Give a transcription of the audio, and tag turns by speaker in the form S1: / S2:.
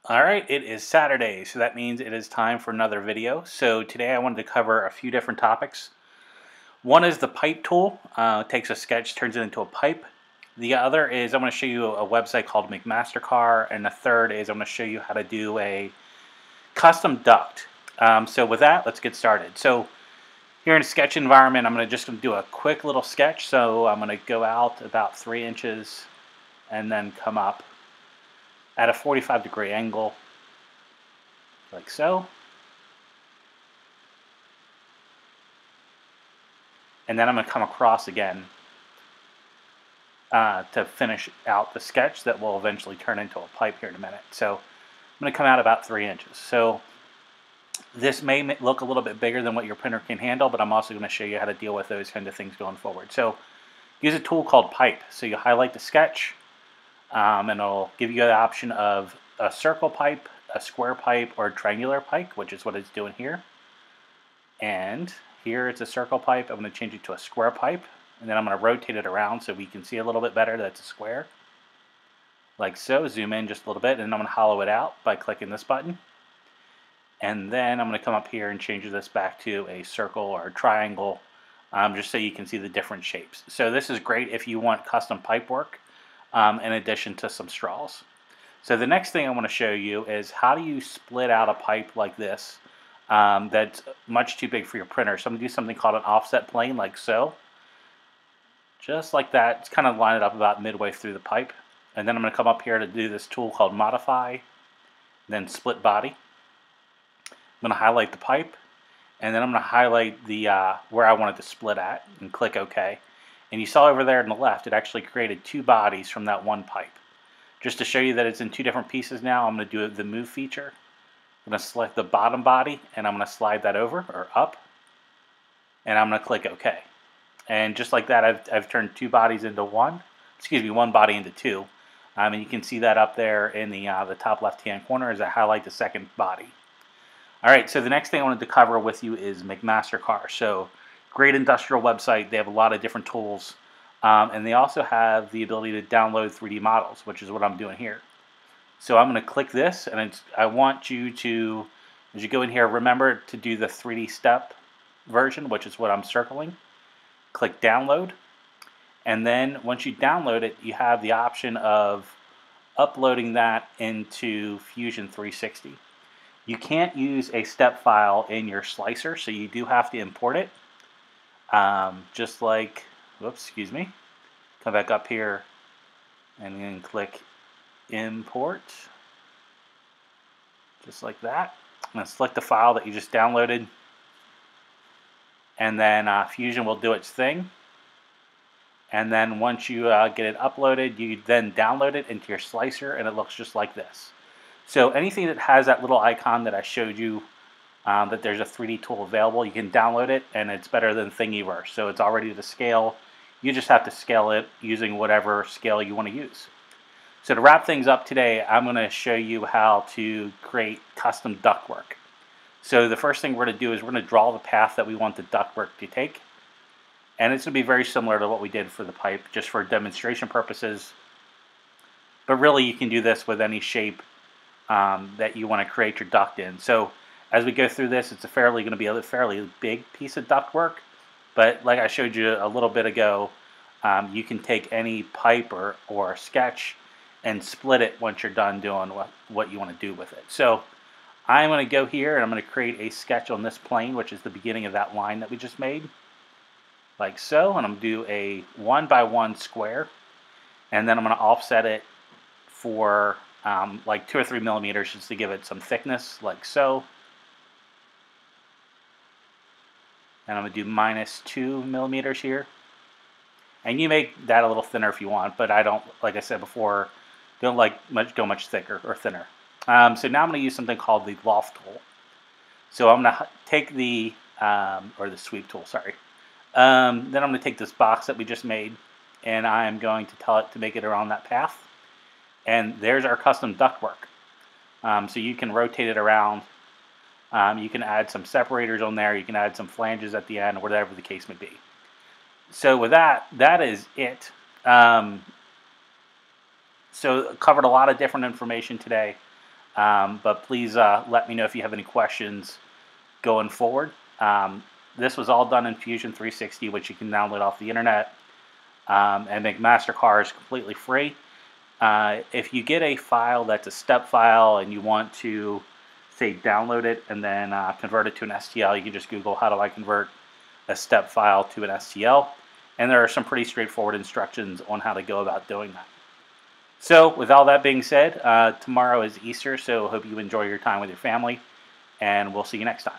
S1: Alright, it is Saturday, so that means it is time for another video. So today I wanted to cover a few different topics. One is the pipe tool. It takes a sketch, turns it into a pipe. The other is I'm going to show you a website called McMasterCar, and the third is I'm going to show you how to do a custom duct. So with that, let's get started. So here in a sketch environment, I'm just going to do a quick little sketch. So I'm going to go out about 3 inches and then come up at a 45-degree angle, like so. And then I'm going to come across again to finish out the sketch that will eventually turn into a pipe here in a minute. So I'm going to come out about 3 inches. So this may look a little bit bigger than what your printer can handle, but I'm also going to show you how to deal with those kind of things going forward. So use a tool called pipe. So you highlight the sketch, and it'll give you the option of a circle pipe, a square pipe, or a triangular pipe, which is what it's doing here. And here it's a circle pipe. I'm going to change it to a square pipe, and then I'm going to rotate it around so we can see a little bit better that it's a square, like so. Zoom in just a little bit, and I'm going to hollow it out by clicking this button. And then I'm going to come up here and change this back to a circle or a triangle, just so you can see the different shapes. So this is great if you want custom pipe work, in addition to some straws. So the next thing I want to show you is how do you split out a pipe like this that's much too big for your printer. So I'm going to do something called an offset plane, like so. Just like that. It's kind of line it up about midway through the pipe. And then I'm going to come up here to do this tool called modify, then split body. I'm going to highlight the pipe, and then I'm going to highlight the where I want it to split at, and click OK. And you saw over there on the left, it actually created two bodies from that one pipe. Just to show you that it's in two different pieces now, I'm going to do the move feature. I'm going to select the bottom body, and I'm going to slide that over or up, and I'm going to click OK. And just like that, I've turned two bodies into one. Excuse me, one body into two. And you can see that up there in the top left-hand corner as I highlight the second body. All right, so the next thing I wanted to cover with you is McMasterCar. So great industrial website. They have a lot of different tools. And they also have the ability to download 3D models, which is what I'm doing here. So I'm going to click this, and I want you to, as you go in here, remember to do the 3D step version, which is what I'm circling. Click download. And then once you download it, you have the option of uploading that into Fusion 360. You can't use a step file in your slicer, so you do have to import it. Just like, whoops, excuse me. Come back up here and then click import. Just like that. I'm going to select the file that you just downloaded. And then Fusion will do its thing. And then once you get it uploaded, you then download it into your slicer, and it looks just like this. So anything that has that little icon that I showed you, that there's a 3D tool available, you can download it, and it's better than Thingiverse. So it's already to scale. You just have to scale it using whatever scale you want to use. So to wrap things up today, I'm going to show you how to create custom ductwork. So the first thing we're going to do is we're going to draw the path that we want the ductwork to take. And it's going to be very similar to what we did for the pipe, just for demonstration purposes. But really, you can do this with any shape that you want to create your duct in. So as we go through this, it's going to be a fairly big piece of ductwork. But like I showed you a little bit ago, you can take any pipe or sketch and split it once you're done doing what you want to do with it. So I'm going to go here and I'm going to create a sketch on this plane, which is the beginning of that line that we just made, like so. And I'm going to do a 1x1 square, and then I'm going to offset it for like 2 or 3 millimeters just to give it some thickness, like so. And I'm going to do -2 millimeters here. And you make that a little thinner if you want, but I don't, like I said before, don't like go much thicker or thinner. So now I'm going to use something called the loft tool. So I'm going to take the, or the sweep tool, sorry. Then I'm going to take this box that we just made, and I'm going to tell it to make it around that path. And there's our custom ductwork. So you can rotate it around. You can add some separators on there. You can add some flanges at the end, or whatever the case may be. So with that is it. So covered a lot of different information today. But please let me know if you have any questions going forward. This was all done in Fusion 360, which you can download off the internet, and make MasterCard is completely free. If you get a file that's a step file and you want to, say, download it and then convert it to an STL, you can just Google how do I convert a step file to an STL, and there are some pretty straightforward instructions on how to go about doing that. So with all that being said, tomorrow is Easter, so hope you enjoy your time with your family, and we'll see you next time.